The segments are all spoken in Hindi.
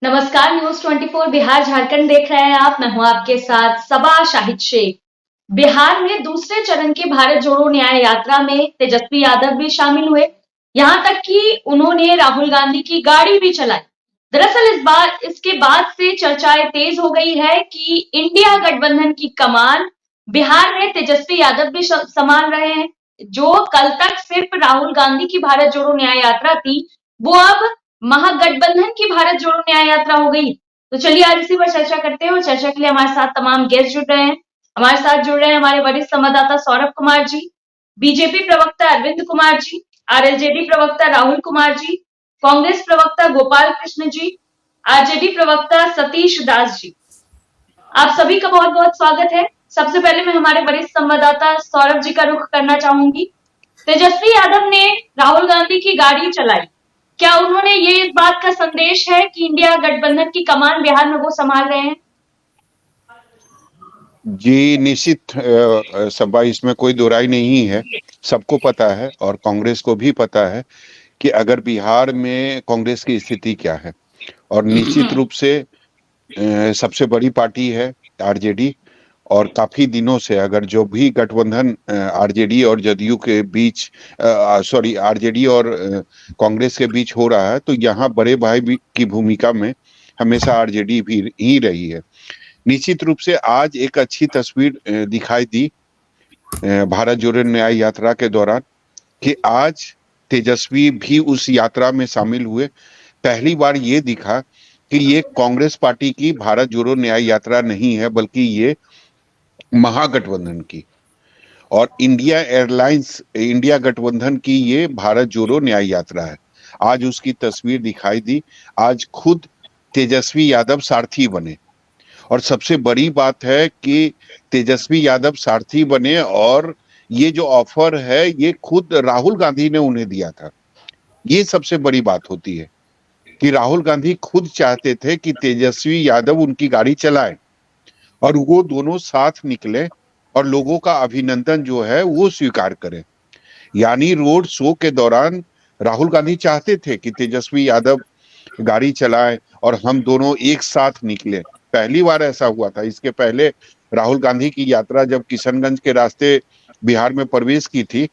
नमस्कार, न्यूज 24 बिहार झारखंड देख रहे हैं आप। मैं हूं आपके साथ सबा शाहिद शेख। बिहार में दूसरे चरण की भारत जोड़ो न्याय यात्रा में तेजस्वी यादव भी शामिल हुए। यहां तक कि उन्होंने राहुल गांधी की गाड़ी भी चलाई। दरअसल इसके बाद से चर्चाएं तेज हो गई है कि इंडिया गठबंधन की कमान बिहार में तेजस्वी यादव भी संभाल रहे हैं। जो कल तक सिर्फ राहुल गांधी की भारत जोड़ो न्याय यात्रा थी, वो अब महागठबंधन की भारत जोड़ो न्याय यात्रा हो गई। तो चलिए आज इसी पर चर्चा करते हैं और चर्चा के लिए हमारे साथ तमाम गेस्ट जुड़ रहे हैं। हमारे साथ जुड़ रहे हैं हमारे वरिष्ठ संवाददाता सौरभ कुमार जी, बीजेपी प्रवक्ता अरविंद कुमार जी, आरएलजेडी प्रवक्ता राहुल कुमार जी, कांग्रेस प्रवक्ता गोपाल कृष्ण जी, आरजेडी प्रवक्ता सतीश दास जी। आप सभी का बहुत बहुत स्वागत है। सबसे पहले मैं हमारे वरिष्ठ संवाददाता सौरभ जी का रुख करना चाहूंगी। तेजस्वी यादव ने राहुल गांधी की गाड़ी चलाई। क्या उन्होंने ये इस बात का संदेश है कि इंडिया गठबंधन की कमान बिहार में वो संभाल रहे हैं? जी निश्चित सभा इसमें कोई दोहराई नहीं है। सबको पता है और कांग्रेस को भी पता है कि अगर बिहार में कांग्रेस की स्थिति क्या है। और निश्चित रूप से सबसे बड़ी पार्टी है आरजेडी। और काफी दिनों से अगर जो भी गठबंधन आरजेडी और जदयू के बीच सॉरी आरजेडी और कांग्रेस के बीच हो रहा है, तो यहाँ बड़े भाई की भूमिका में हमेशा आरजेडी भी ही रही है। निश्चित रूप से आज एक अच्छी तस्वीर दिखाई दी भारत जोड़ो न्याय यात्रा के दौरान कि आज तेजस्वी भी उस यात्रा में शामिल हुए। पहली बार ये दिखा कि ये कांग्रेस पार्टी की भारत जोड़ो न्याय यात्रा नहीं है, बल्कि ये महागठबंधन की और इंडिया गठबंधन की ये भारत जोड़ो न्याय यात्रा है। आज उसकी तस्वीर दिखाई दी। आज खुद तेजस्वी यादव सारथी बने और सबसे बड़ी बात है कि तेजस्वी यादव सारथी बने और ये जो ऑफर है ये खुद राहुल गांधी ने उन्हें दिया था। ये सबसे बड़ी बात होती है कि राहुल गांधी खुद चाहते थे कि तेजस्वी यादव उनकी गाड़ी चलाए और वो दोनों साथ निकले और लोगों का अभिनंदन जो है वो स्वीकार करें। यानी रोड शो के दौरान राहुल गांधी चाहते थे कि तेजस्वी यादव गाड़ी चलाए और हम दोनों एक साथ निकले। पहली बार ऐसा हुआ था। इसके पहले राहुल गांधी की यात्रा जब किशनगंज के रास्ते बिहार में प्रवेश की थी,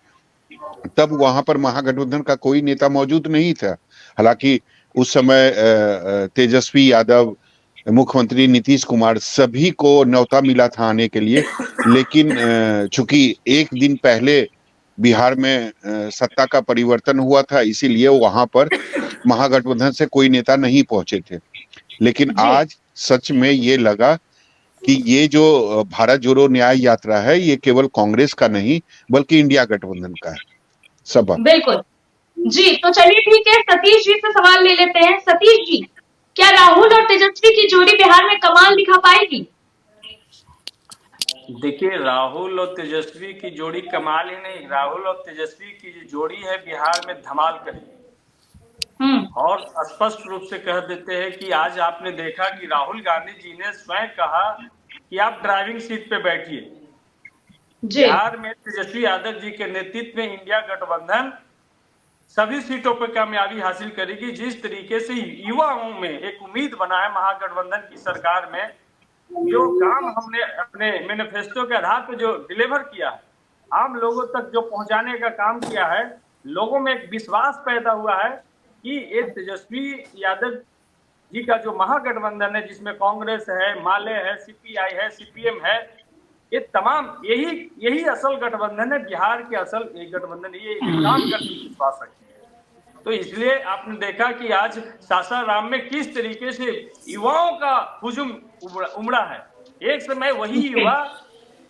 तब वहां पर महागठबंधन का कोई नेता मौजूद नहीं था। हालांकि उस समय तेजस्वी यादव, मुख्यमंत्री नीतीश कुमार सभी को न्योता मिला था आने के लिए, लेकिन चूंकि एक दिन पहले बिहार में सत्ता का परिवर्तन हुआ था, इसीलिए वहां पर महागठबंधन से कोई नेता नहीं पहुंचे थे। लेकिन आज सच में ये लगा कि ये जो भारत जोड़ो न्याय यात्रा है ये केवल कांग्रेस का नहीं बल्कि इंडिया गठबंधन का है। सबा बिल्कुल जी। तो चलिए ठीक है, सतीश जी से सवाल ले लेते हैं। सतीश जी, क्या राहुल और तेजस्वी की जोड़ी बिहार में कमाल दिखा पाएगी? देखिए, राहुल और तेजस्वी की जोड़ी कमाल ही नहीं, राहुल और तेजस्वी की जो जोड़ी है बिहार में धमाल करेगी। और स्पष्ट रूप से कह देते हैं कि आज आपने देखा कि राहुल गांधी जी ने स्वयं कहा कि आप ड्राइविंग सीट पे बैठिए। बिहार में तेजस्वी यादव जी के नेतृत्व में इंडिया गठबंधन सभी सीटों पर कामयाबी हासिल करेगी। जिस तरीके से युवाओं में एक उम्मीद बना है महागठबंधन की सरकार में, जो काम हमने अपने मैनिफेस्टो के आधार पर जो डिलीवर किया है, आम लोगों तक जो पहुंचाने का काम किया है, लोगों में एक विश्वास पैदा हुआ है कि एक तेजस्वी यादव जी का जो महागठबंधन है, जिसमें कांग्रेस है, माले है, सीपीआई है, सीपीएम है, ये तमाम यही असल गठबंधन है। बिहार के असल एक गठबंधन ये काम करने की विश्वास रखती है। तो इसलिए आपने देखा कि आज सासाराम में किस तरीके से युवाओं का हुजूम उमड़ा है। एक समय वही युवा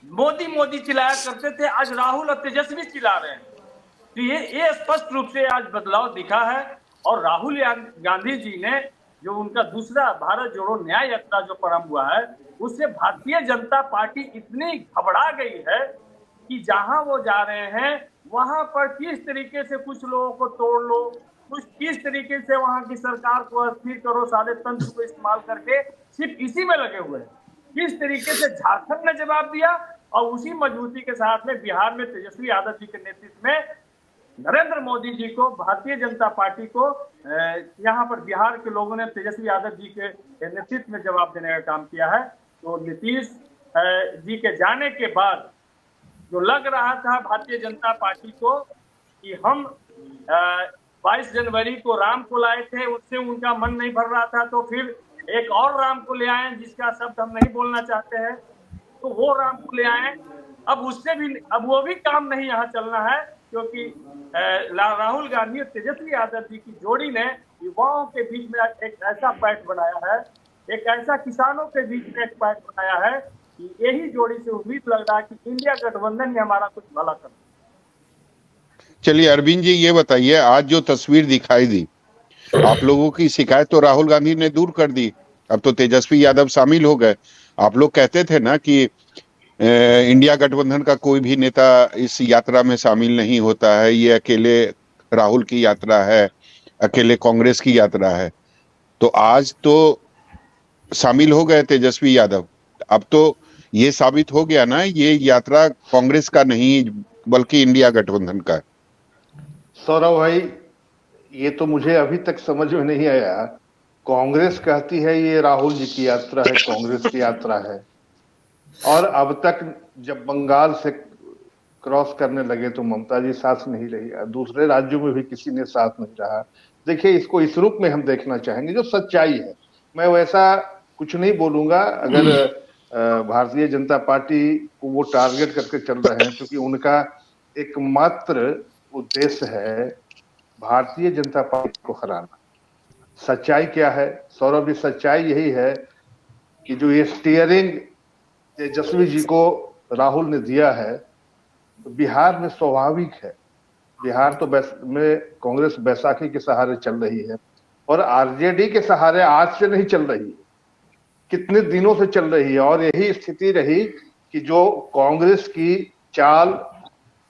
मोदी मोदी चिल्लाया करते थे, आज राहुल और तेजस्वी चिल्ला रहे हैं। तो ये स्पष्ट रूप से आज बदलाव दिखा है। और राहुल गांधी जी ने जो उनका दूसरा भारत जोड़ो न्याय यात्रा जो प्रारंभ हुआ है, उससे भारतीय जनता पार्टी इतनी घबरा गई है कि जहां वो जा रहे हैं वहां पर किस तरीके से कुछ लोगों को तोड़ लो, कुछ किस तरीके से वहां की सरकार को अस्थिर करो, सारे तंत्र को इस्तेमाल करके सिर्फ इसी में लगे हुए हैं। किस तरीके से झारखंड ने जवाब दिया और उसी मजबूती के साथ में बिहार में तेजस्वी यादव जी के नेतृत्व में नरेंद्र मोदी जी को, भारतीय जनता पार्टी को यहाँ पर बिहार के लोगों ने तेजस्वी यादव जी के नेतृत्व में जवाब देने का काम किया है। तो नीतीश जी के जाने के बाद जो लग रहा था भारतीय जनता पार्टी को कि हम 22 जनवरी को राम को लाए थे, उससे उनका मन नहीं भर रहा था, तो फिर एक और राम को ले आए जिसका शब्द हम नहीं बोलना चाहते हैं, तो वो राम को ले आए। अब उससे भी, अब वो भी काम नहीं यहाँ चलना है, क्योंकि राहुल गांधी और तेजस्वी यादव जी की जोड़ी ने युवाओं के बीच में एक ऐसा पैक्ट बनाया है, एक ऐसा किसानों के बीच में एक पैक्ट बनाया है कि यही जोड़ी से उम्मीद लग रहा है कि इंडिया गठबंधन में हमारा कुछ भला कर। चलिए अरविंद जी, ये बताइए, आज जो तस्वीर दिखाई दी, आप लोगों की शिकायत तो राहुल गांधी ने दूर कर दी, अब तो तेजस्वी यादव शामिल हो गए। आप लोग कहते थे ना कि इंडिया गठबंधन का कोई भी नेता इस यात्रा में शामिल नहीं होता है, ये अकेले राहुल की यात्रा है, अकेले कांग्रेस की यात्रा है। तो आज तो शामिल हो गए तेजस्वी यादव। अब तो ये साबित हो गया ना, ये यात्रा कांग्रेस का नहीं बल्कि इंडिया गठबंधन का है। सौरभ भाई, ये तो मुझे अभी तक समझ में नहीं आया। कांग्रेस कहती है ये राहुल जी की यात्रा है, कांग्रेस की यात्रा है, और अब तक जब बंगाल से क्रॉस करने लगे तो ममता जी साथ नहीं रही, दूसरे राज्यों में भी किसी ने साथ नहीं रहा। देखिए, इसको इस रूप में हम देखना चाहेंगे जो सच्चाई है। मैं वैसा कुछ नहीं बोलूंगा अगर भारतीय जनता पार्टी को वो टारगेट करके चल रहे हैं, क्योंकि उनका एकमात्र उद्देश्य है भारतीय जनता पार्टी को हराना। सच्चाई क्या है सौरभ जी? सच्चाई यही है कि जो ये स्टीयरिंग तेजस्वी जी को राहुल ने दिया है, तो बिहार में स्वाभाविक है, बिहार तो में कांग्रेस बैसाखी के सहारे चल रही है और आरजेडी के सहारे आज से नहीं चल रही है, कितने दिनों से चल रही है। और यही स्थिति रही कि जो कांग्रेस की चाल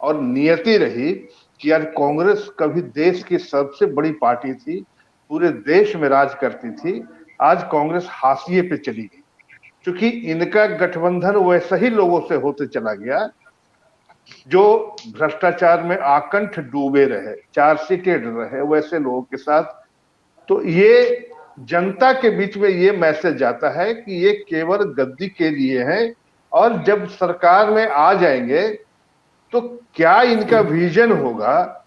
और नियति रही कि यार कांग्रेस कभी देश की सबसे बड़ी पार्टी थी, पूरे देश में राज करती थी, आज कांग्रेस हाशिए पे चली गई, क्योंकि इनका गठबंधन वैसे ही लोगों से होते चला गया जो भ्रष्टाचार में आकंठ डूबे रहे, चार्जशीटेड रहे, वैसे लोगों के साथ। तो ये जनता के बीच में ये मैसेज जाता है कि ये केवल गद्दी के लिए है, और जब सरकार में आ जाएंगे तो क्या इनका विजन होगा,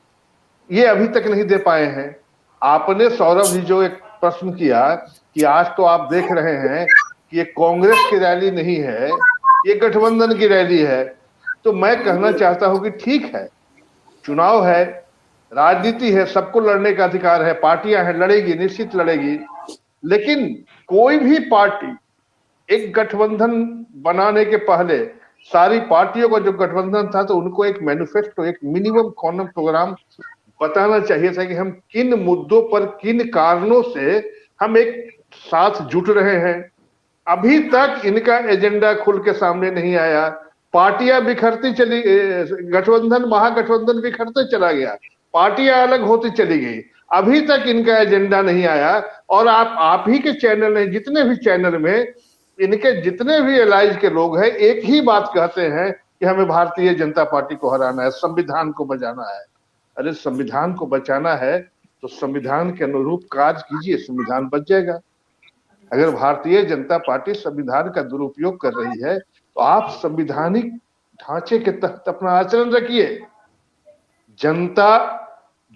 ये अभी तक नहीं दे पाए हैं। आपने सौरभ जी जो एक प्रश्न किया कि आज तो आप देख रहे हैं कि ये कांग्रेस की रैली नहीं है, ये गठबंधन की रैली है, तो मैं कहना चाहता हूं कि ठीक है, चुनाव है, राजनीति है, सबको लड़ने का अधिकार है, पार्टियां हैं, लड़ेगी, निश्चित लड़ेगी, लेकिन कोई भी पार्टी एक गठबंधन बनाने के पहले सारी पार्टियों का जो गठबंधन था तो उनको एक मैनिफेस्टो, एक मिनिमम कॉमन प्रोग्राम बताना चाहिए था कि हम किन मुद्दों पर, किन कारणों से हम एक साथ जुट रहे हैं। अभी तक इनका एजेंडा खुल के सामने नहीं आया, पार्टियां बिखरती चली, गठबंधन महागठबंधन बिखरते चला गया, पार्टियां अलग होती चली गई, अभी तक इनका एजेंडा नहीं आया। और आप ही के चैनल हैं, जितने भी चैनल में इनके जितने भी एलाइज के लोग हैं, एक ही बात कहते हैं कि हमें भारतीय जनता पार्टी को हराना है, संविधान को बचाना है। अरे संविधान को बचाना है तो संविधान के अनुरूप कार्य कीजिए, संविधान बच जाएगा। अगर भारतीय जनता पार्टी संविधान का दुरुपयोग कर रही है तो आप संवैधानिक ढांचे के तहत अपना आचरण रखिए। जनता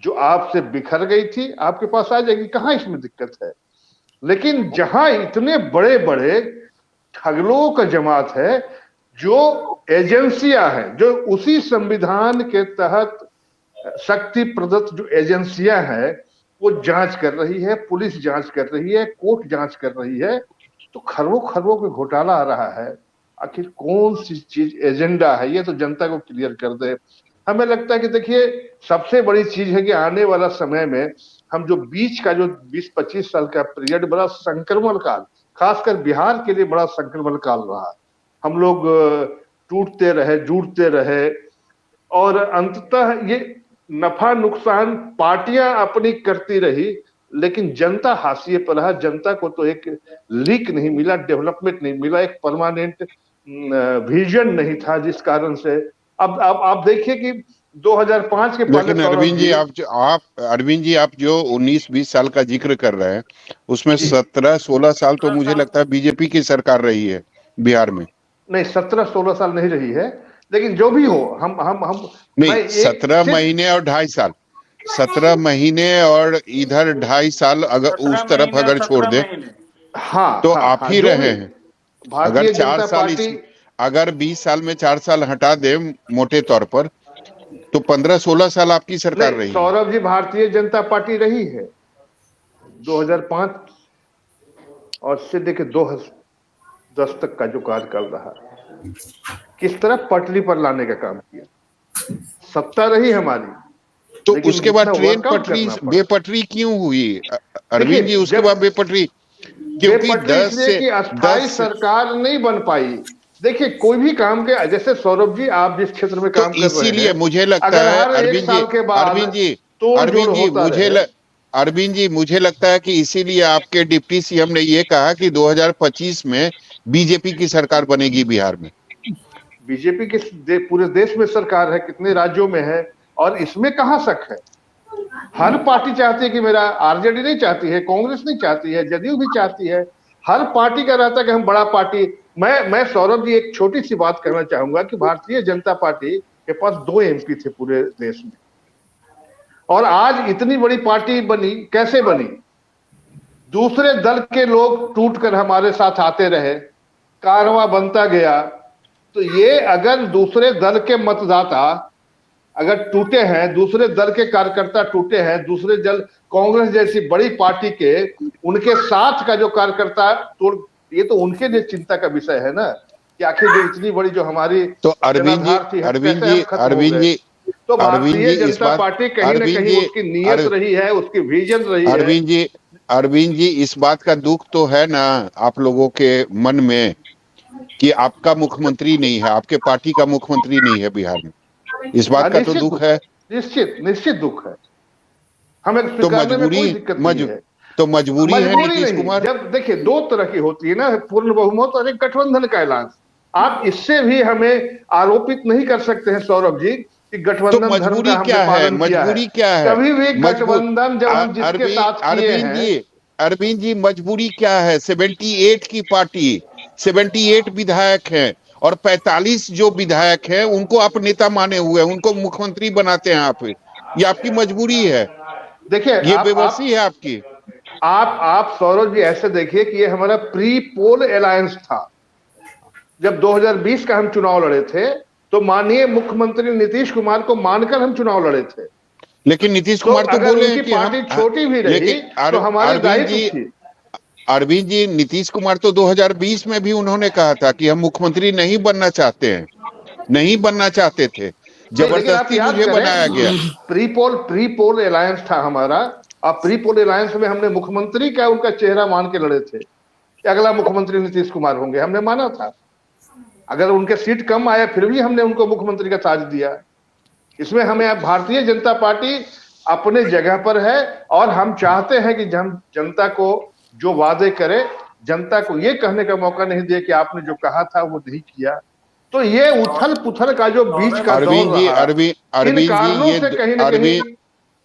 जो आपसे बिखर गई थी आपके पास आ जाएगी, कहां इसमें दिक्कत है। लेकिन जहां इतने बड़े बड़े ठगलों का जमात है, जो एजेंसियां हैं, जो उसी संविधान के तहत शक्ति प्रदत्त जो एजेंसियां हैं वो जांच कर रही है, पुलिस जांच कर रही है, कोर्ट जांच कर रही है, तो खरबों खरबों का घोटाला आ रहा है। आखिर कौन सी चीज एजेंडा है, ये तो जनता को क्लियर कर दे। हमें लगता है कि देखिए, सबसे बड़ी चीज है कि आने वाला समय में हम जो बीच का जो 20-25 साल का पीरियड, बड़ा संक्रमण काल, खासकर बिहार के लिए बड़ा संक्रमण काल रहा। हम लोग टूटते रहे, जुड़ते रहे, और अंततः ये नफा नुकसान पार्टियां अपनी करती रही, लेकिन जनता हाशिए पर रहा। जनता को तो एक लीक नहीं मिला, डेवलपमेंट नहीं मिला, एक परमानेंट विजन नहीं था, जिस कारण से अब आप देखिए कि 2005 के पहले लेकिन अरविंद जी आप जो 19-20 साल का जिक्र कर रहे हैं, उसमें 17-16 साल तो मुझे लगता है बीजेपी की सरकार रही है बिहार में। नहीं, 17-16 साल नहीं रही है, लेकिन जो भी हो, हम नहीं, 17 महीने और 2.5 साल, 17 महीने और इधर 2.5 साल, अगर उस तरफ अगर छोड़ दे हाँ तो हाँ, आप हाँ, ही जो रहे भी हैं। भारतीय जनता पार्टी, अगर 20 साल में 4 साल हटा दे मोटे तौर पर, तो 15-16 साल आपकी सरकार नहीं रही है। सौरभ जी, भारतीय जनता पार्टी रही है 2005 और से लेकर 2010 तक का जो कार्यकाल रहा, किस तरह पटरी पर लाने का काम किया, सत्ता रही हमारी, तो लेकिन उसके बाद इतना ट्रेन वर्कआउट पटरी करना पड़ा। बेपटरी क्यों हुई अरविंद जी? देखिए, उसके जब बाद बेपटरी क्योंकि बेपटरी इसलिए कि अस्थायी सरकार नहीं बन पाई। देखिए, कोई भी काम के, जैसे सौरभ जी आप जिस क्षेत्र में तो काम कर रहे इसीलिए हैं, मुझे लगता अगर है हर एक साल के बाद तोड़ जोड़ होता रहे। अरविंद जी मुझे लगता है कि इसीलिए आपके डिप्टी सीएम ने ये कहा कि 2025 में बीजेपी की सरकार बनेगी बिहार में। बीजेपी के पूरे देश में सरकार है, कितने राज्यों में है, और इसमें कहां शक है। हर पार्टी चाहती है कि मेरा, आरजेडी नहीं चाहती है, कांग्रेस नहीं चाहती है, जदयू भी चाहती है, हर पार्टी का रहता है कि हम बड़ा पार्टी। मैं सौरभ जी एक छोटी सी बात कहना चाहूंगा कि भारतीय जनता पार्टी के पास 2 एमपी थे पूरे देश में, और आज इतनी बड़ी पार्टी बनी, कैसे बनी? दूसरे दल के लोग टूट कर हमारे साथ आते रहे, कारवां बनता गया। तो ये अगर दूसरे दल के मतदाता अगर टूटे हैं, दूसरे दल के कार्यकर्ता टूटे हैं, दूसरे दल कांग्रेस जैसी बड़ी पार्टी के, उनके साथ का जो कार्यकर्ता तोड़, ये तो उनके लिए चिंता का विषय है ना, कि आखिर जो इतनी बड़ी जो हमारी तो अरविंद जी तो भारतीय जनता पार्टी कहीं ना कहीं उसकी नीयत रही है, उसकी विजन रही है। अरविंद जी इस बात का दुख तो है ना आप लोगों के मन में कि आपका मुख्यमंत्री नहीं है, आपके पार्टी का मुख्यमंत्री नहीं है बिहार में, इस बात का तो दुख है। निश्चित दुख है, हमें तो स्वीकारने में कोई दिक्कत नहीं है। तो मजबूरी है नीतीश कुमार। जब देखिए 2 तरह की होती है ना, पूर्ण बहुमत और एक गठबंधन का ऐलान। आप इससे भी हमें आरोपित नहीं कर सकते हैं सौरभ जी कि गठबंधन तो धर्म का हमने पालन किया है। मजबूरी क्या है? कभी भी गठबंधन जब हम जिसके साथ किए हैं, अरविंद जी मजबूरी क्या है? 78 की पार्टी, 78 विधायक हैं और 45 जो विधायक हैं उनको आप नेता माने हुए हैं, उनको मुख्यमंत्री बनाते हैं आप। ये आपकी मजबूरी है, देखिए ये बेबसी है आपकी। आप सौरभ जी ऐसे देखिए कि ये हमारा प्री पोल अलायंस था। जब 2020 का हम चुनाव लड़े थे तो माननीय मुख्यमंत्री नीतीश कुमार को मानकर हम चुनाव लड़े थे, लेकिन नीतीश कुमार तो बोले हैं कि पार्टी छोटी भी रही तो हमारी दायित्व थी। अरविंद जी नीतीश कुमार तो 2020 में भी उन्होंने कहा था कि हम मुख्यमंत्री नहीं बनना चाहते हैं, नहीं बनना चाहते थे, जबरदस्ती मुझे बनाया गया। प्री पोल अलायंस था हमारा, और प्री पोल अलायंस में हमने मुख्यमंत्री का उनका चेहरा मान के लड़े थे कि अगला मुख्यमंत्री नीतीश कुमार होंगे, हमने माना था। अगर उनके सीट कम आया फिर भी हमने उनको मुख्यमंत्री का ताज दिया। इसमें हमें भारतीय जनता पार्टी अपने जगह पर है, और हम चाहते हैं कि हम जनता को जो वादे करे, जनता को ये कहने का मौका नहीं दिए कि आपने जो कहा था वो नहीं किया। तो ये उथल पुथल का जो बीच का दौर रहा,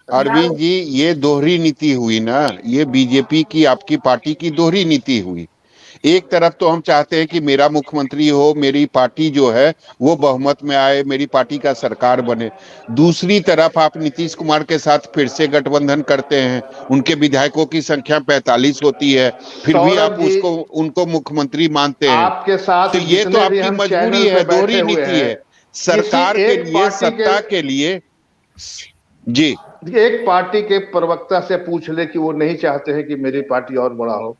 अरविंद जी ये दोहरी नीति हुई ना, ये बीजेपी की आपकी पार्टी की दोहरी नीति हुई। एक तरफ तो हम चाहते हैं कि मेरा मुख्यमंत्री हो, मेरी पार्टी जो है वो बहुमत में आए, मेरी पार्टी का सरकार बने। दूसरी तरफ आप नीतीश कुमार के साथ फिर से गठबंधन करते हैं, उनके विधायकों की संख्या 45 होती है, फिर भी आप उनको मुख्यमंत्री मानते हैं। आपके साथ तो ये तो आपकी मजबूरी है, दोहरी नीति है सरकार के लिए, सत्ता के लिए। जी, एक पार्टी के प्रवक्ता से पूछ ले कि वो नहीं चाहते हैं कि मेरी पार्टी और बड़ा हो,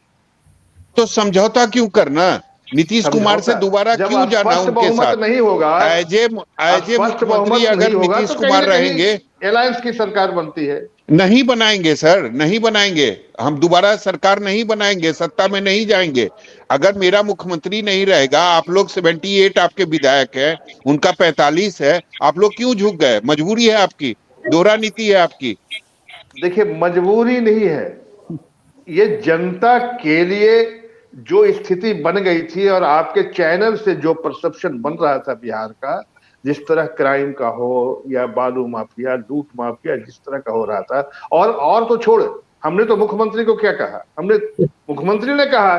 तो समझौता क्यों करना? नीतीश कुमार से दोबारा क्यों जाना उनके साथ? नहीं होगा एज ए मुख्यमंत्री अगर नीतीश कुमार रहेंगे, अलायंस की सरकार बनती है। नहीं बनाएंगे सर, नहीं बनाएंगे, हम दोबारा सरकार नहीं बनाएंगे, सत्ता में नहीं जाएंगे। अगर मेरा मुख्यमंत्री नहीं रहेगा, आप लोग 78 आपके विधायक है, उनका 45 है, आप लोग क्यों झुक गए? मजबूरी है आपकी, दोहरा नीति है आपकी। देखिए मजबूरी नहीं है, ये जनता के लिए जो स्थिति बन गई थी और आपके चैनल से जो परसेप्शन बन रहा था बिहार का, जिस तरह क्राइम का हो या बालू माफिया, लूट माफिया जिस तरह का हो रहा था। और तो छोड़, हमने तो मुख्यमंत्री को क्या कहा, मुख्यमंत्री ने कहा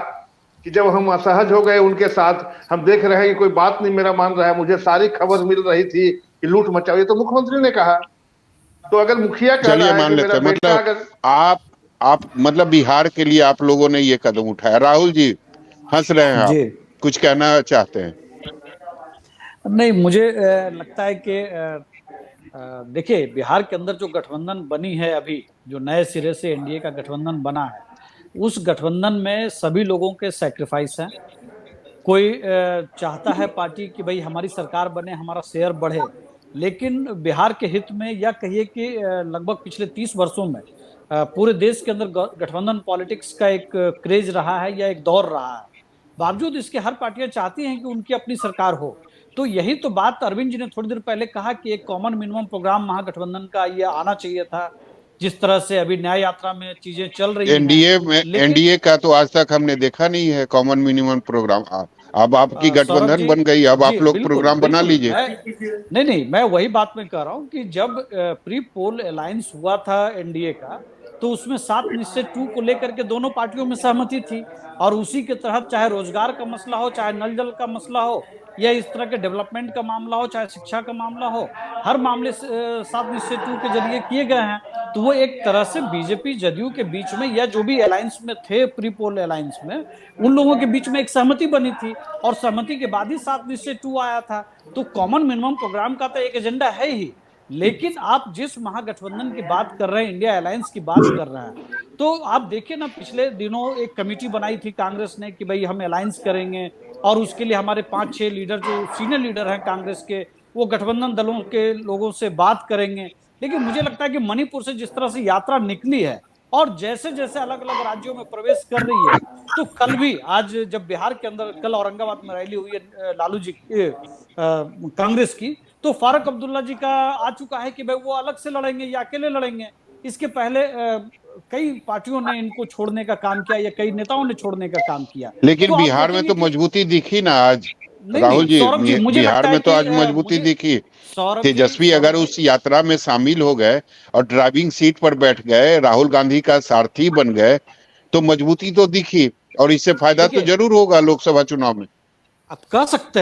कि जब हम असहज हो गए उनके साथ, हम देख रहे हैं कि कोई बात नहीं मेरा मान रहा है, मुझे सारी खबर मिल रही थी कि लूट मचा हुई, तो मुख्यमंत्री ने कहा। तो अगर मुखिया कह चलिए रहा है मान कि लेते मेरा हैं, बेटा मतलब अगर आप मतलब बिहार के लिए आप लोगों ने ये कदम उठाया। राहुल जी हंस रहे हैं, आप जी कुछ कहना चाहते हैं? नहीं, मुझे लगता है कि देखिए, बिहार के अंदर जो गठबंधन बनी है अभी, जो नए सिरे से एनडीए का गठबंधन बना है, उस गठबंधन में सभी लोगों के सैक्रिफाइस हैं। कोई चाहता है पार्टी कि भाई हमारी सरकार बने, हमारा शेयर बढ़े, लेकिन बिहार के हित में, या कहिए कि लगभग पिछले 30 वर्षों में पूरे देश के अंदर गठबंधन पॉलिटिक्स का एक क्रेज रहा है या एक दौर रहा है। बावजूद इसके हर पार्टियां चाहती हैं कि उनकी अपनी सरकार हो। तो यही तो बात अरविंद जी ने थोड़ी देर पहले कहा कि एक कॉमन मिनिमम प्रोग्राम महागठबंधन का ये आना चाहिए था, जिस तरह से अभी न्याय यात्रा में चीजें चल रही एनडीए हैं। में, लेकिन एनडीए का तो आज तक हमने देखा नहीं है कॉमन मिनिमम प्रोग्राम। अब आपकी सौरभ गठबंधन जी, बन गई, अब आप जी लोग बिल्कुल प्रोग्राम बना बिल्कुल, लीजिए। नहीं, मैं वही बात में कह रहा हूँ कि जब प्री पोल अलायंस हुआ था एनडीए का, तो उसमें 7 निश्चय 2 को लेकर के दोनों पार्टियों में सहमति थी, और उसी के तहत चाहे रोजगार का मसला हो, चाहे नल जल का मसला हो, या इस तरह के डेवलपमेंट का मामला हो, चाहे शिक्षा का मामला हो, हर मामले 7 निश्चय 2 के जरिए किए गए हैं। तो वो एक तरह से बीजेपी जदयू के बीच में, या जो भी अलायंस में थे प्री पोल अलायंस में, उन लोगों के बीच में एक सहमति बनी थी, और सहमति के बाद ही 7 निश्चय 2 आया था। तो कॉमन मिनिमम प्रोग्राम का तो एक एजेंडा है ही, लेकिन आप जिस महागठबंधन की बात कर रहे हैं, इंडिया अलायंस की बात कर रहे हैं, तो आप देखिए ना, पिछले दिनों एक कमेटी बनाई थी कांग्रेस ने कि भाई हम अलायंस करेंगे, और उसके लिए हमारे 5-6 लीडर जो सीनियर लीडर हैं कांग्रेस के, वो गठबंधन दलों के लोगों से बात करेंगे। लेकिन मुझे लगता है कि मणिपुर से जिस तरह से यात्रा निकली है, और जैसे जैसे अलग अलग राज्यों में प्रवेश कर रही है, तो कल भी, आज जब बिहार के अंदर कल औरंगाबाद में रैली हुई है लालू जी कांग्रेस की, तो फारूक अब्दुल्ला जी का आ चुका है कि भाई वो अलग से लड़ेंगे या अकेले लड़ेंगे। इसके पहले कई पार्टियों ने इनको छोड़ने का काम किया, या कई नेताओं ने छोड़ने का काम किया। लेकिन तो आप बिहार में देखेंगे तो कि मजबूती दिखी ना आज। राहुल नहीं जी, सौरभ जी, मुझे बिहार लगता है में तो कि आज मजबूती दिखी। सौरभ तेजस्वी अगर उस यात्रा में शामिल हो गए और ड्राइविंग सीट पर बैठ गए, राहुल गांधी का सारथी बन गए, तो मजबूती तो दिखी, और इससे फायदा तो देखिए, जरूर होगा लोकसभा चुनाव में। आप कह सकते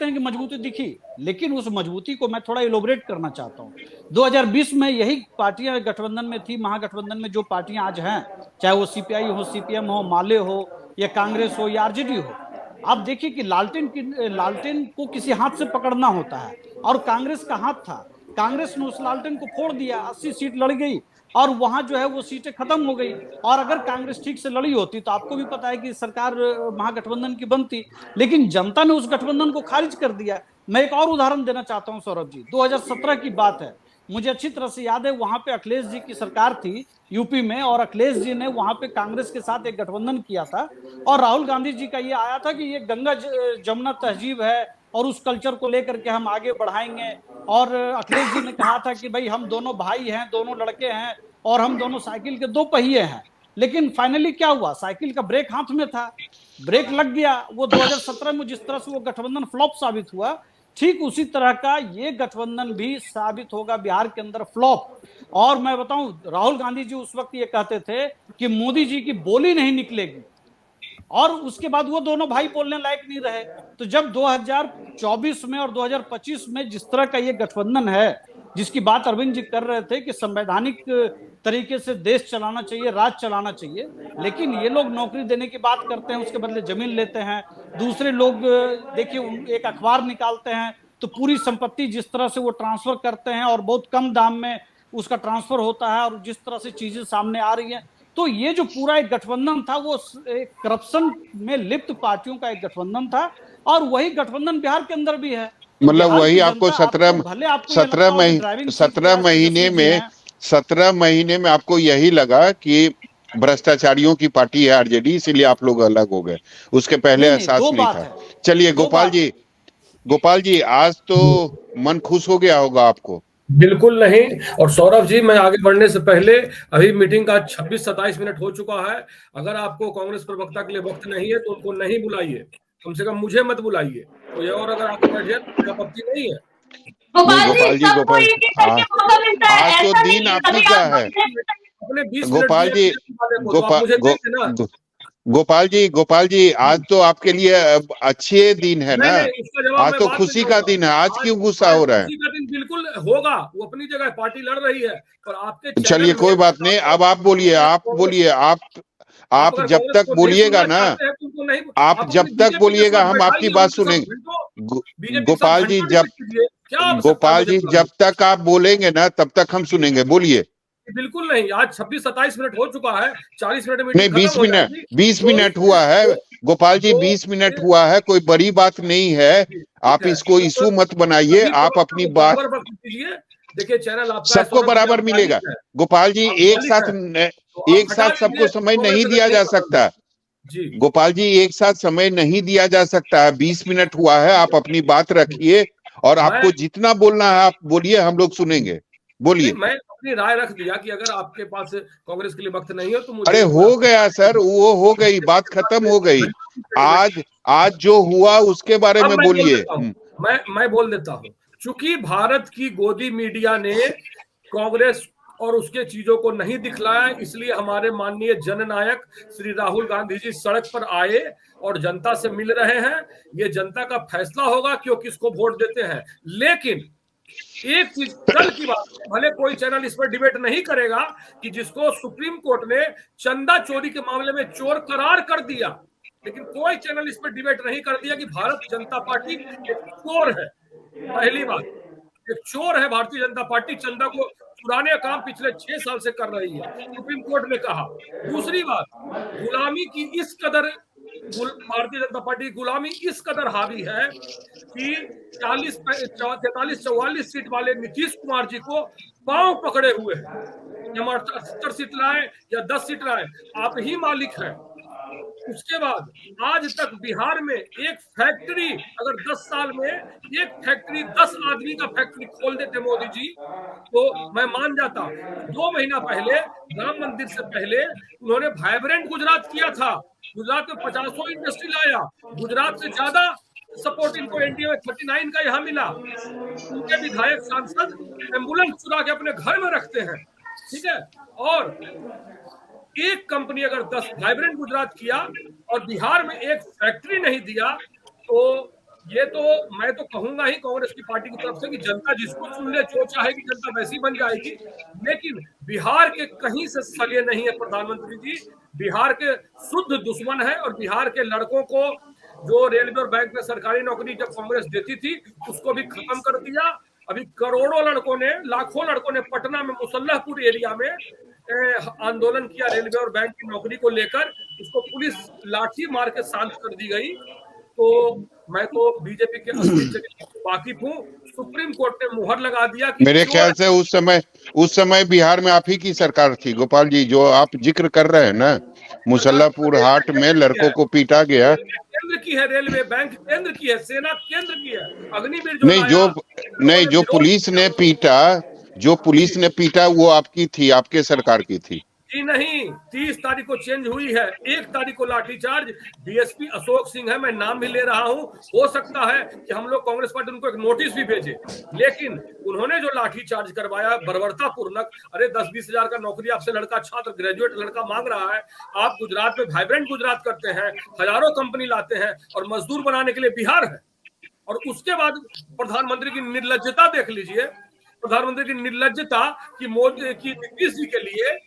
हैं कि मजबूती दिखी, लेकिन उस मजबूती को मैं थोड़ा इलोबरेट करना चाहता हूं। 2020 में यही पार्टियां गठबंधन में थी, महागठबंधन में जो पार्टियां आज हैं, चाहे वो सीपीआई हो, सीपीएम हो, माले हो, या कांग्रेस हो, या आरजेडी हो, आप देखिए कि लालटेन को किसी हाथ से पकड़ना होता है, और कांग्रेस का हाथ था। कांग्रेस ने उस लालटेन को फोड़ दिया, 80 सीट लड़ गई, और वहां जो है वो सीटें खत्म हो गई। और अगर कांग्रेस ठीक से लड़ी होती तो आपको भी पता है कि सरकार महागठबंधन की बनती, लेकिन जनता ने उस गठबंधन को खारिज कर दिया। मैं एक और उदाहरण देना चाहता हूं सौरभ जी, 2017 की बात है, मुझे अच्छी तरह से याद है, वहां पे अखिलेश जी की सरकार थी यूपी में, और अखिलेश जी ने वहां पे कांग्रेस के साथ एक गठबंधन किया था, और राहुल गांधी जी का ये आया था कि ये गंगा जमुना तहजीब है, और उस कल्चर को लेकर के हम आगे बढ़ाएंगे। और अखिलेश जी ने कहा था कि भाई हम दोनों भाई हैं, दोनों लड़के हैं, और हम दोनों साइकिल के 2 पहिए हैं। लेकिन फाइनली क्या हुआ, साइकिल का ब्रेक हाथ में था, ब्रेक लग गया। वो 2017 में जिस तरह से वो गठबंधन फ्लॉप साबित हुआ, ठीक उसी तरह का ये गठबंधन भी साबित होगा बिहार के अंदर फ्लॉप। और मैं बताऊं, राहुल गांधी जी उस वक्त ये कहते थे कि मोदी जी की बोली नहीं निकलेगी, और उसके बाद वो दोनों भाई बोलने लायक नहीं रहे। तो जब 2024 में और 2025 में जिस तरह का ये गठबंधन है, जिसकी बात अरविंद जी कर रहे थे कि संवैधानिक तरीके से देश चलाना चाहिए, राज चलाना चाहिए, लेकिन ये लोग नौकरी देने की बात करते हैं, उसके बदले जमीन लेते हैं। दूसरे लोग देखिए, एक अखबार निकालते हैं तो पूरी संपत्ति जिस तरह से वो ट्रांसफर करते हैं, और बहुत कम दाम में उसका ट्रांसफर होता है, और जिस तरह से चीजें सामने आ रही हैं, तो ये जो पूरा एक गठबंधन था, वो एक करप्शन में लिप्त पार्टियों का एक गठबंधन था, और वही गठबंधन बिहार के अंदर भी है। मतलब वही आपको 17 महीने में आपको यही लगा कि भ्रष्टाचारियों की पार्टी है आरजेडी, इसीलिए आप लोग अलग हो गए, उसके पहले एहसास नहीं था। चलिए गोपाल जी, आज तो मन खुश हो गया होगा आपको। बिल्कुल नहीं। और सौरभ जी, मैं आगे बढ़ने से पहले, अभी मीटिंग का 26-27 मिनट हो चुका है। अगर आपको कांग्रेस प्रवक्ता के लिए वक्त नहीं है तो उनको नहीं बुलाइए, कम से कम मुझे मत बुलाइए। कोई और अगर आगे बैठे तो आपत्ति नहीं है, गोपाल गोपाल जी, जी, सबको एक एक करके मौका मिलता है, आज तो ऐसा दिन नहीं आप ही कभी का आप है। अपने 20 मिनट गोपाल जी, दिए वाले को, तो आप गोपाल मुझे गो, देंगे ना। गोपाल जी, आज तो आपके लिए अच्छे दिन है नहीं ना। नहीं, उसका जवाब आज मैं तो बाद में खुशी का दूंगा। दिन है, आज क्यों गुस्सा आज हो रहा है? खुशी का दिन बिल्कुल होगा, वो अपनी जगह पार्टी लड़ रही है, पर आपके चलिए चैनल में कोई बात नहीं, अब आप बोलिए, आप आप अगर जब कांग्रेस तक को नहीं बोलिएगा सुनना ना, चाहते हैं तो उनको नहीं, आप आप जब अपनी तक बीजेपी के बोलिएगा साथ हम आपकी बैठाइए, बात उनके साथ सुनेंगे। घंटों बीजेपी के साथ गोपाल जी, घंटों डिबेट कीजिए, क्या आवश्यकता है गोपाल मुझे जी, बताइए। जब तक आप बोलेंगे ना तब तक हम सुनेंगे, बोलिए। बिल्कुल नहीं, आज 26-27 मिनट हो चुका है, 40 मिनट में नहीं, मीटिंग खत्म हो जाएगी। 20 तो मिनट हुआ है तो गोपाल जी, तो 20 मिनट हुआ है, कोई बड़ी बात नहीं है। ठीक आप है, इसको तो इशू मत बनाइए, सभी आप प्रवक्ता अपनी को बात, बराबर वक्त दीजिए। देखिए चैनल आपका है सबको सौरभ जी, आप बराबर मिलेगा। मालिक है, गोपाल जी, आप एक मालिक साथ है, तो आप एक हटा साथ सबको दीजिए, समय कांग्रेस नहीं अगर दिया नहीं जा पसंद है। सकता। जी गोपाल जी, एक साथ समय नहीं दिया जा सकता है। 20 मिनट हुआ है, आप अपनी बात रखिए और मैं आपको जितना बोलना है आप बोलिए, हम लोग सुनेंगे, नहीं, बोलिए। मैं अपनी राय रख दिया कि अगर आपके पास कांग्रेस के लिए वक्त नहीं है तो अरे मुझे हो गया सर, वो हो गई, बात खत्म हो गई। आज आज जो हुआ उसके बारे अब में मैं बोल बोलिए। देता हूं, मैं बोल देता हूं, चूंकि भारत की गोदी मीडिया ने कांग्रेस और उसके चीजों को नहीं दिखलाया, इसलिए हमारे माननीय जननायक श्री राहुल गांधी जी सड़क पर आए और जनता से मिल रहे हैं। ये जनता का फैसला होगा क्यों किसको वोट देते हैं। लेकिन एक चीज कल की बात, भले कोई चैनल इस पर डिबेट नहीं करेगा कि जिसको सुप्रीम कोर्ट ने चंदा चोरी के मामले में चोर करार कर दिया, लेकिन कोई चैनल इस पर डिबेट नहीं कर दिया कि भारतीय जनता पार्टी एक चोर है। पहली बात, एक चोर है भारतीय जनता पार्टी, चंदा को चुराने का काम पिछले 6 साल से कर रही है, सुप्रीम कोर्ट ने कहा। दूसरी बात, गुलामी की इस कदर भारतीय जनता पार्टी की गुलामी इस कदर हावी है कि 43-44 सीट वाले नीतीश कुमार जी को पांव पकड़े हुए हैं, हम 78 सीट लाए या 10 सीट लाए, आप ही मालिक हैं। उसके बाद आज तक बिहार में एक फैक्ट्री, अगर 10 साल में एक फैक्ट्री 10 आदमी का फैक्ट्री खोल देते मोदी जी तो मैं मान जाता। 2 महीना पहले राम मंदिर से पहले उन्होंने वाइब्रेंट गुजरात किया था, गुजरात में 50 इंडस्ट्री लाया, गुजरात से ज्यादा सपोर्ट इनको एनडीए में 39 का यहां मिला। उनके विधायक सांसद एम्बुलेंस चुरा के अपने घर में रखते हैं, ठीक है। और एक कंपनी अगर 10 वाइब्रेंट गुजरात किया और बिहार में एक फैक्ट्री नहीं दिया, तो ये तो मैं तो कहूंगा ही कांग्रेस की पार्टी की तरफ से कि जनता जिसको चुन ले, जो चाहेगी जनता वैसी बन जाएगी। लेकिन बिहार के कहीं से सगे नहीं है प्रधानमंत्री जी, बिहार के शुद्ध दुश्मन है। और बिहार के लड़कों को जो रेलवे और बैंक में सरकारी नौकरी जब कांग्रेस देती थी उसको भी खत्म कर दिया। अभी करोड़ों लड़कों ने, लाखों लड़कों ने पटना में मुसल्लाहपुर एरिया में आंदोलन किया रेलवे और बैंक की नौकरी को लेकर, उसको पुलिस लाठी मार के शांत कर दी गई। तो मैं तो बीजेपी के असली चरित्र से वाकिफ हूं। सुप्रीम कोर्ट ने मुहर लगा दिया कि मेरे ख्याल से उस समय बिहार में आप ही की सरकार थी गोपाल जी, जो आप जिक्र कर रहे हैं ना, मुसल्लापुर हाट में लड़कों को पीटा गया। केंद्र की है, रेलवे बैंक केंद्र की है, सेना केंद्र की है, अग्निवीर जो नहीं, लाया जो पुलिस ने पीटा, जो पुलिस ने पीटा वो आपकी थी, आपके सरकार की थी जी नहीं। 30 तारीख को चेंज हुई है, 1 तारीख को लाठीचार्ज। डीएसपी अशोक सिंह है, मैं नाम भी ले रहा हूं, हो सकता है कि हम लोग कांग्रेस पार्टी उनको एक नोटिस भी भेजे, लेकिन उन्होंने जो लाठीचार्ज करवाया बर्बरता पूर्वक। अरे 10-20 हजार का नौकरी आपसे लड़का, छात्र ग्रेजुएट लड़का मांग रहा है, आप गुजरात में वाइब्रेंट गुजरात करते हैं, हजारों कंपनी लाते हैं और मजदूर बनाने के लिए बिहार है। और उसके बाद प्रधानमंत्री की निर्लज्जता देख लीजिए, प्रधानमंत्री की निर्लज्जता कि मोदी की नीतीश जी के लिए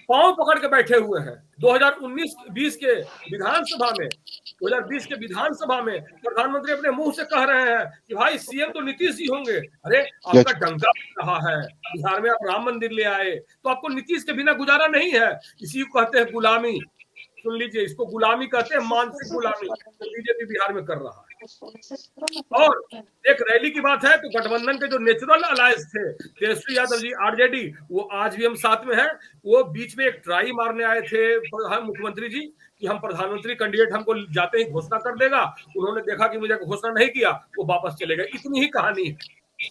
पांव पकड़ के बैठे हुए हैं। 2019-20 के विधानसभा में, 2020 के विधानसभा में प्रधानमंत्री अपने मुंह से कह रहे हैं कि भाई सीएम तो नीतीश जी होंगे। अरे आपका डंका रहा है, बिहार में आप राम मंदिर ले आए तो आपको नीतीश के बिना गुजारा नहीं है। इसी को कहते हैं गुलामी। सुन लीजिए, इसको गुलामी कहते हैं, मानसिक गुलामी बीजेपी बिहार में कर रहा है। और एक रैली की बात है तो गठबंधन के जो नेचुरल अलायंस थे, तेजस्वी यादव जी आरजेडी, वो आज भी हम साथ में हैं। वो बीच में एक ट्राई मारने आए थे मुख्यमंत्री जी कि हम प्रधानमंत्री कैंडिडेट, हमको जाते ही घोषणा कर देगा। उन्होंने देखा कि मुझे घोषणा नहीं किया, वो वापस चले गए। इतनी ही कहानी है।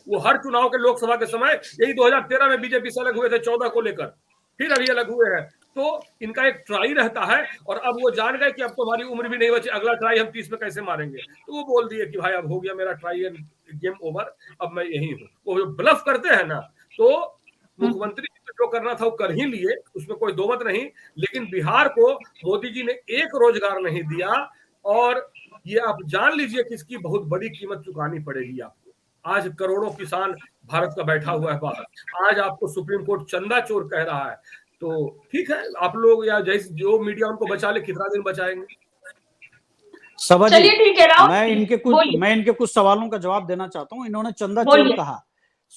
वो हर चुनाव के लोकसभा के समय, यही 2013 में बीजेपी से अलग हुए थे 14 को लेकर, फिर अभी अलग हुए हैं। तो इनका एक ट्राई रहता है, और अब वो जान गए कि अब तो हमारी उम्र भी नहीं बची, अगला ट्राई हम 30 में कैसे मारेंगे, तो वो बोल दिए कि भाई अब हो गया मेरा ट्राई, गेम ओवर, अब मैं यही हूँ। वो जो ब्लफ करते हैं ना, तो मुख्यमंत्री जो करना था वो कर ही लिए, उसमें कोई दो मत नहीं, लेकिन बिहार को मोदी जी ने एक रोजगार नहीं दिया, और ये आप जान लीजिए कि इसकी बहुत बड़ी कीमत चुकानी पड़ेगी आपको। आज करोड़ों किसान भारत का बैठा हुआ है बाहर, आज आपको सुप्रीम कोर्ट चंदा चोर कह रहा है, तो ठीक है, आप लोग या जैसे जो मीडिया उनको बचा ले, कितना दिन बचाएंगे। सभा जी, चलिए ठीक है राहुल, मैं इनके कुछ सवालों का जवाब देना चाहता हूं। इन्होंने चंदा चोर कहा,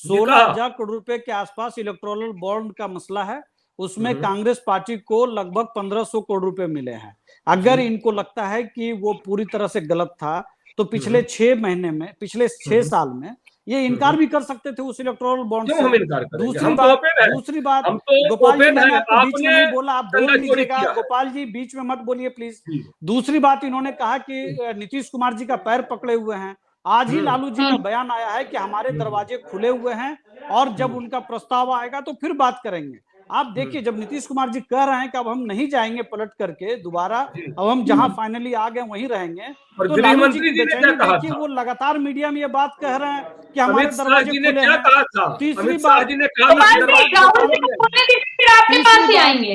16,000 करोड़ रुपए के आसपास इलेक्टोरल बॉन्ड का मसला है, उसमें कांग्रेस पार्टी को लगभग 1500 करोड़ रुपए मिले हैं। अगर इनको लगता है कि वो पूरी तरह से गलत था, तो पिछले 6 महीने में, पिछले 6 साल में ये इनकार भी कर सकते थे उस इलेक्टोरल बॉन्ड से। हम इनकार करेंगे? दूसरी बात गोपाल जी, मैंने आपको बीच में नहीं बोला, आप बोल लीजिएगा। गोपाल जी बीच में मत बोलिए प्लीज। दूसरी बात, इन्होंने कहा कि नीतीश कुमार जी का पैर पकड़े हुए हैं। आज ही लालू जी का बयान आया है कि हमारे दरवाजे खुले हुए हैं, और जब उनका प्रस्ताव आएगा तो फिर बात करेंगे। आप देखिए, जब नीतीश कुमार जी कह रहे हैं कि अब हम नहीं जाएंगे पलट करके दोबारा, अब हम जहां फाइनली आ गए वहीं रहेंगे, तो लालू जी की बेचैनी देखिए, वो लगातार मीडिया में ये बात कह रहे हैं कि हमारे दरवाजे खुले हैं। तीसरी बात,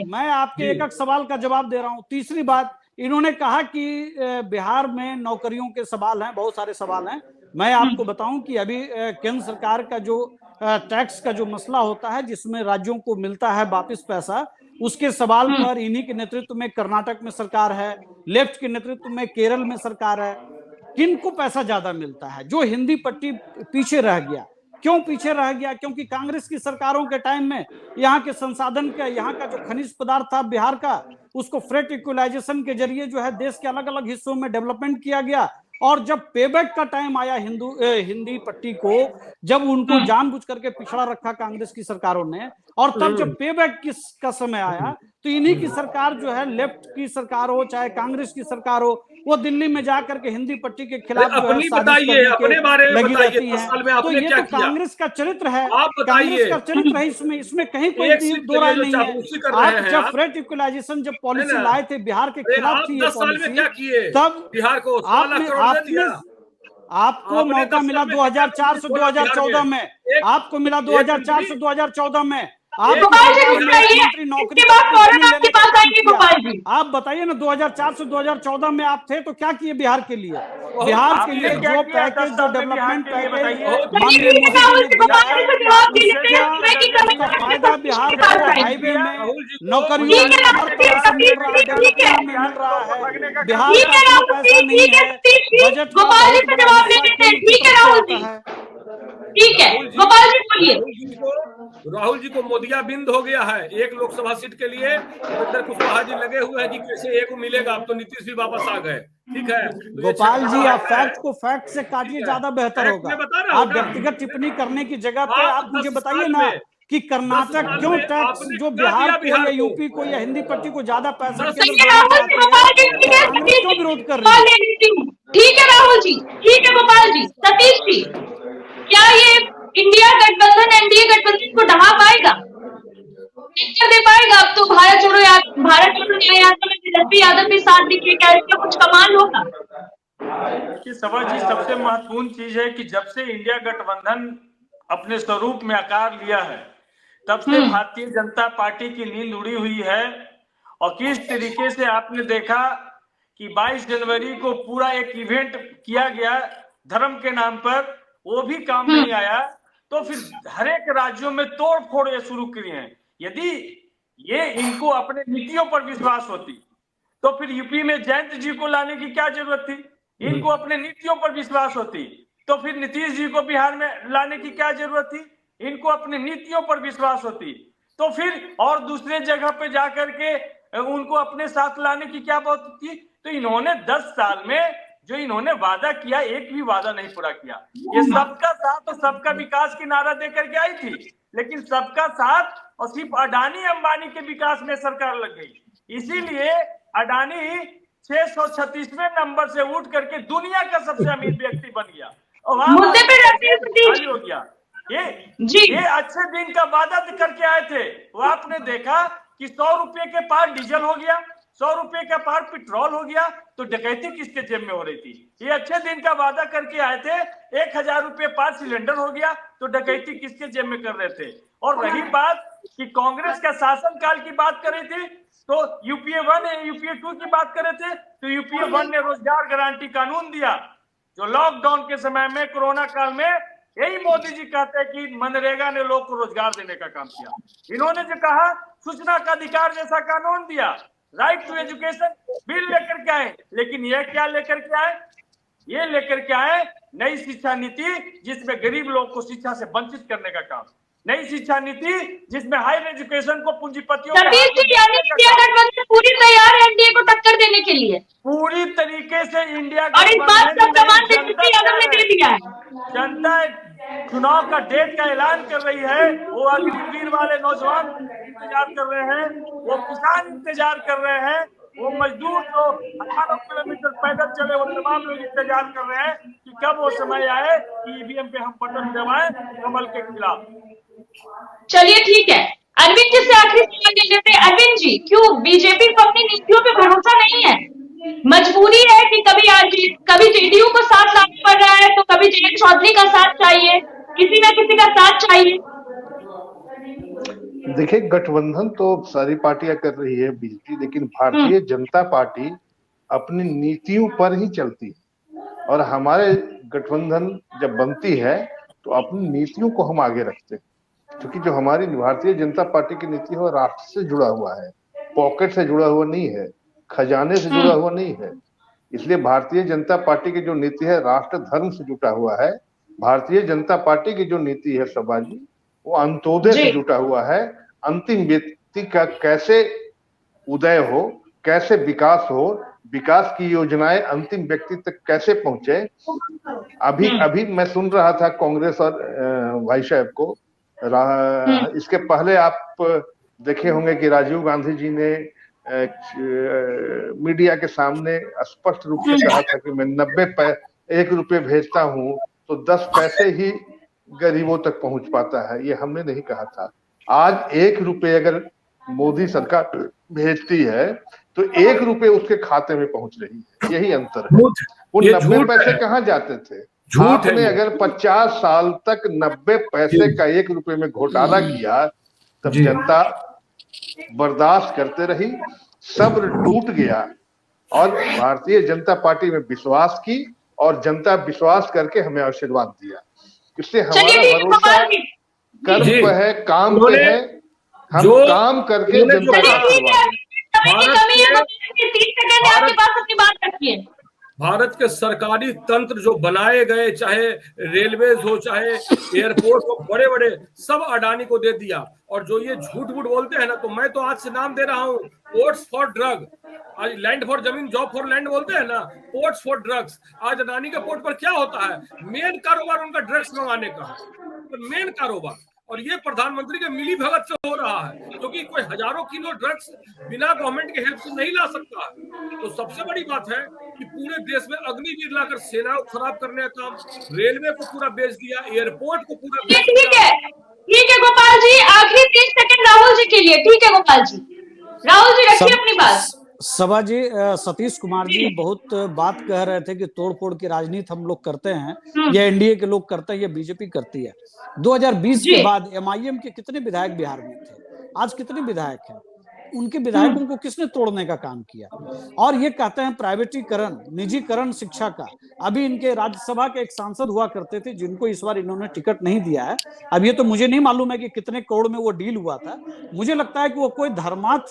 मैं आपके एक सवाल का जवाब दे रहा हूं। तीसरी बात, इन्होंने कहा कि बिहार में नौकरियों के सवाल हैं, बहुत सारे सवाल हैं। मैं आपको बताऊं कि अभी केंद्र सरकार का जो टैक्स का जो मसला होता है, जिसमें राज्यों को मिलता है वापस पैसा, उसके सवाल पर इन्हीं के नेतृत्व में कर्नाटक में सरकार है, लेफ्ट के नेतृत्व में केरल में सरकार है। किनको पैसा ज्यादा मिलता है? जो हिंदी पट्टी पीछे रह गया। क्यों पीछे रह गया? क्योंकि कांग्रेस की सरकारों के टाइम में यहाँ के संसाधन का, यहाँ का जो खनिज पदार्थ था बिहार का, उसको फ्रेट इक्वलाइजेशन के जरिए जो है देश के अलग अलग हिस्सों में डेवलपमेंट किया गया। और जब पेबैक का टाइम आया हिंदी पट्टी को, जब उनको जानबूझ करके पिछड़ा रखा कांग्रेस की सरकारों ने, और तब जब पेबैक का समय आया, तो इन्हीं की सरकार जो है, लेफ्ट की सरकार हो चाहे कांग्रेस की सरकार हो, वो दिल्ली में जाकर के हिंदी पट्टी के खिलाफ जो है अपने बारे में लगी रहती है। तो ये तो कांग्रेस का चरित्र है, कांग्रेस का चरित्र है, इसमें कहीं कोई दो राय नहीं है। आप जब फ्रेट इक्वलाइजेशन जब पॉलिसी लाए थे, बिहार के खिलाफ थी ये पॉलिसी, तब बिहार को आपको मौका मिला 2004 से 2014 में, आपको मिला 2004 से 2014 में। आप बताइए ना, 2004 से 2014 में आप थे तो क्या किए बिहार के लिए? बिहार के लिए जो पैकेज, जो डेवलपमेंट पैकेज माननीय मोदी जी ने दिया है, उसका फायदा बिहार को हाईवे में, नौकरियों में, हर तरह से मिल रहा है, डेवलपमेंट में मिल रहा है। बिहार का कोई पैसा नहीं है, बजट का बहुत बड़ा हिस्सा है। ठीक है, गोपाल जी बोलिए। राहुल जी को मोदिया बिंद हो गया है एक लोकसभा सीट के लिए। रविंद्र कुशवाहा जी लगे हुए हैं कि कैसे एक मिलेगा, अब तो नीतीश भी वापस आ गए। ठीक है गोपाल जी, आप फैक्ट को फैक्ट से काटिए, ज्यादा बेहतर होगा। आप व्यक्तिगत टिप्पणी करने की जगह पे आप मुझे बताइए ना कि कर्नाटक क्यों टैक्स, जो बिहार को या यूपी को या हिंदी पट्टी को ज्यादा पैसा क्यों विरोध कर रहे हैं? ठीक है राहुल जी, ठीक है गोपाल जी। सतीश जी, क्या ये इंडिया गठबंधन, एनडीए गठबंधन को दबा पाएगा, दे पाएगा? अब तो भारत जोड़ो न्याय यात्रा में तेजस्वी यादव भी साथ दिखेगा, इसका कुछ कमाल होगा? देखिए सभा जी, सबसे महत्वपूर्ण चीज है कि जब से इंडिया गठबंधन अपने स्वरूप में आकार लिया है, तब से भारतीय जनता पार्टी की नींद उड़ी हुई है। और किस तरीके से आपने देखा कि 22 जनवरी को पूरा एक इवेंट किया गया धर्म के नाम पर, वो भी काम नहीं आया। तो फिर हर एक राज्यों में तोड़ फोड़ ये शुरू किए हैं। यदि ये इनको अपने नीतियों पर विश्वास होती, तो फिर यूपी में जयंत जी को लाने की क्या जरूरत थी? इनको अपने नीतियों पर विश्वास होती, तो फिर नीतीश जी को बिहार में लाने की क्या जरूरत थी? इनको अपनी नीतियों पर विश्वास होती, तो फिर और दूसरे जगह पे जाकर के उनको अपने साथ लाने की क्या बात थी? तो इन्होंने 10 साल में जो इन्होंने वादा किया, एक भी वादा नहीं पूरा किया। ये सबका साथ और सबका विकास की नारा देकर के आई थी, लेकिन सबका साथ और सिर्फ अडानी अंबानी के विकास में सरकार लग गई। इसीलिए अडानी 636वें नंबर से उठ करके दुनिया का सबसे अमीर व्यक्ति बन गया और मुद्दे पे खाली हो गया। ये अच्छे दिन का वादा करके आए थे, वो आपने देखा कि 100 रुपए के पार डीजल हो गया, 100 रुपए का पार पेट्रोल हो गया, तो डकैती किसके जेब में हो रही थी? ये अच्छे दिन का वादा करके आए थे, 1000 रुपए पार सिलेंडर हो गया, तो डकैती किसके जेब में कर रहे थे? और रही बात कि कांग्रेस का शासनकाल की बात कर रही थी, तो यूपीए 1 यूपीए 2 की बात कर रहे थे, तो यूपीए 1 ने रोजगार गारंटी कानून दिया, जो लॉकडाउन के समय में, कोरोना काल में, यही मोदी जी कहते हैं कि मनरेगा ने लोग को रोजगार देने का काम किया। इन्होंने जो कहा सूचना का अधिकार जैसा कानून दिया, राइट टू एजुकेशन बिल लेकर के आए, लेकिन ये क्या लेकर के आए? ये लेकर के आए नई शिक्षा नीति, जिसमें गरीब लोग को शिक्षा से वंचित करने का काम, नई शिक्षा नीति जिसमें हायर एजुकेशन को पूंजीपतियों इंडिया गठबंधन पूरी तैयार है एनडीए को टक्कर देने के लिए, पूरी तरीके से इंडिया और इस बात का प्रमाण तेजस्वी यादव ने दे दिया है। जनता चुनाव का डेट का ऐलान कर रही है, वो अग्निवीर वाले नौजवान इंतजार कर रहे हैं, वो किसान इंतजार कर रहे हैं, वो मजदूर जो हजारों किलोमीटर पैदल चले, वो तमाम लोग इंतजार कर रहे हैं कि कब वो समय आए कि ईवीएम पे हम बटन दबाएं कमल के खिलाफ। चलिए ठीक है, अरविंद जी से आखिरी सवाल ले लेते हैं। अरविंद जी, क्यों बीजेपी को अपनी नीतियों पे भरोसा नहीं है? मजबूरी है कि कभी जेडीयू को साथ लाना पड़ रहा है, तो कभी जयंत चौधरी का साथ चाहिए, किसी न किसी का साथ चाहिए। देखिए, गठबंधन तो सारी पार्टियां कर रही है बीजेपी, लेकिन भारतीय जनता पार्टी अपनी नीतियों पर ही चलती है, और हमारे गठबंधन जब बनती है तो अपनी नीतियों को हम आगे रखते हैं, क्योंकि जो हमारी भारतीय जनता पार्टी की नीति है वो राष्ट्र से जुड़ा हुआ है, पॉकेट से जुड़ा हुआ नहीं है, खजाने से जुड़ा हुआ नहीं है। इसलिए भारतीय जनता पार्टी की जो नीति है राष्ट्र धर्म से जुटा हुआ है। भारतीय जनता पार्टी की जो नीति है सभाजी, वो अंत्योदय से जुटा हुआ है। अंतिम व्यक्ति का कैसे उदय हो, कैसे विकास हो, विकास की योजनाएं अंतिम व्यक्ति तक कैसे पहुंचे। अभी मैं सुन रहा था कांग्रेस और भाई साहब को, इसके पहले आप देखे होंगे कि राजीव गांधी जी ने मीडिया के सामने स्पष्ट रूप से कहा था कि मैं 1 रुपए भेजता हूं तो 10 पैसे ही गरीबों तक पहुंच पाता है। ये हमने नहीं कहा था। आज 1 रुपए अगर मोदी सरकार भेजती है तो 1 रुपए उसके खाते में पहुंच रही है, यही अंतर है। वो 90 पैसे कहाँ जाते थे? आपने अगर 50 साल तक 90 पैसे का 1 रुपए में घोटाला किया, तब जनता बर्दाश्त करते रही, सब्र टूट गया, और भारतीय जनता पार्टी में विश्वास की, और जनता विश्वास करके हमें आशीर्वाद दिया। इसलिए हमारा भरोसा कर्म पे है, काम पे है, हम काम करके जनता का आशीर्वाद। भारत के सरकारी तंत्र जो बनाए गए, चाहे रेलवेज हो, चाहे एयरपोर्ट हो, बड़े बड़े सब अडानी को दे दिया। और जो ये झूठ मूठ बोलते हैं ना, तो मैं तो आज से नाम दे रहा हूँ, पोर्ट्स फॉर ड्रग, आज लैंड फॉर जमीन, जॉब फॉर लैंड बोलते हैं ना, पोर्ट्स फॉर ड्रग्स। आज अडानी के पोर्ट पर क्या होता है? मेन कारोबार उनका ड्रग्स मंगाने का है, तो मेन कारोबार। और ये प्रधानमंत्री के मिली भगत से हो रहा है, क्योंकि कोई हजारों किलो ड्रग्स बिना गवर्नमेंट के हेल्प से नहीं ला सकता है। तो सबसे बड़ी बात है कि पूरे देश में अग्निवीर लाकर सेना को खराब करने का काम, रेलवे को पूरा बेच दिया, एयरपोर्ट को पूरा बेच दिया। ठीक है गोपाल जी, आखिरी 30 सेकंड राहुल जी के लिए। ठीक है गोपाल जी, राहुल जी रखिए अपनी बात। सभा जी, सतीश कुमार जी बहुत बात कह रहे थे कि तोड़फोड़ की राजनीति हम लोग करते हैं, ये एनडीए के लोग करते हैं, ये बीजेपी करती है। 2020 के बाद एमआईएम के कितने विधायक बिहार में थे? आज कितने विधायक हैं? उनके विधायकों को किसने तोड़ने का काम किया? और ये कहते हैं प्राइवेटीकरण, निजीकरण शिक्षा का। अभी इनके राज्यसभा के एक सांसद हुआ करते थे, जिनको इस बार इन्होंने टिकट नहीं दिया है। अब ये तो मुझे नहीं मालूम है कि कितने करोड़ में वो डील हुआ था। मुझे लगता है कि वो कोई धर्मार्थ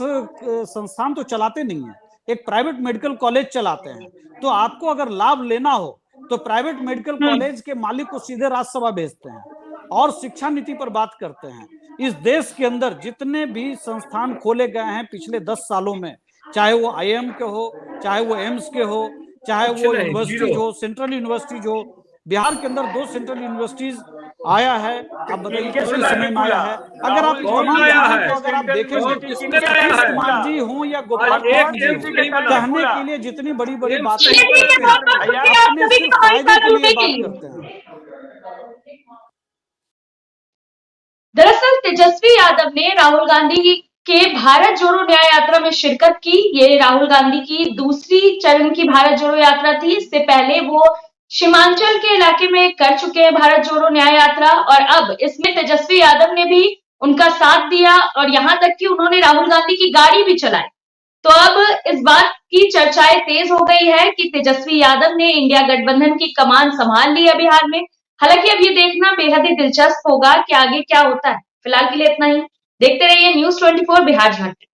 संस्थान तो चलाते नहीं है, एक प्राइवेट मेडिकल कॉलेज चलाते हैं। तो आपको अगर लाभ लेना हो तो प्राइवेट मेडिकल कॉलेज के मालिक को सीधे राज्यसभा भेजते हैं और शिक्षा नीति पर बात करते हैं। इस देश के अंदर जितने भी संस्थान खोले गए हैं पिछले 10 सालों में, चाहे वो आईएम के हो, चाहे वो एम्स के हो, चाहे वो यूनिवर्सिटीज हो, सेंट्रल यूनिवर्सिटीज हो, बिहार के अंदर 2 सेंट्रल यूनिवर्सिटीज आया है। अब बताइए कितने समय में आया है? अगर आप अगर आप देखेंगे कुमार जी हो या गोपाल जी, कहने के लिए जितनी बड़ी बड़ी बातें अपने सिर्फ फायदे के लिए बात करते हैं। दरअसल तेजस्वी यादव ने राहुल गांधी के भारत जोड़ो न्याय यात्रा में शिरकत की। ये राहुल गांधी की दूसरी चरण की भारत जोड़ो यात्रा थी। इससे पहले वो सीमांचल के इलाके में कर चुके हैं भारत जोड़ो न्याय यात्रा, और अब इसमें तेजस्वी यादव ने भी उनका साथ दिया और यहां तक कि उन्होंने राहुल गांधी की गाड़ी भी चलाई। तो अब इस बात की चर्चाएं तेज हो गई है कि तेजस्वी यादव ने इंडिया गठबंधन की कमान संभाल ली है बिहार में। हालांकि अब ये देखना बेहद ही दिलचस्प होगा कि आगे क्या होता है। फिलहाल के लिए इतना ही। देखते रहिए News 24 बिहार झारखंड।